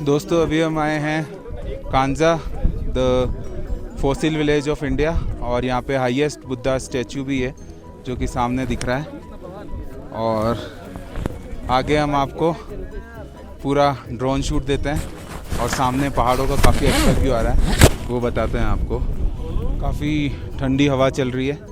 दोस्तों अभी हम आए हैं Kanja the fossil village of India और यहाँ पे हाईएस्ट बुद्धा स्टैचू भी है जो कि सामने दिख रहा है। और आगे हम आपको पूरा ड्रोन शूट देते हैं और सामने पहाड़ों का काफ़ी अच्छा व्यू आ रहा है, वो बताते हैं आपको। काफ़ी ठंडी हवा चल रही है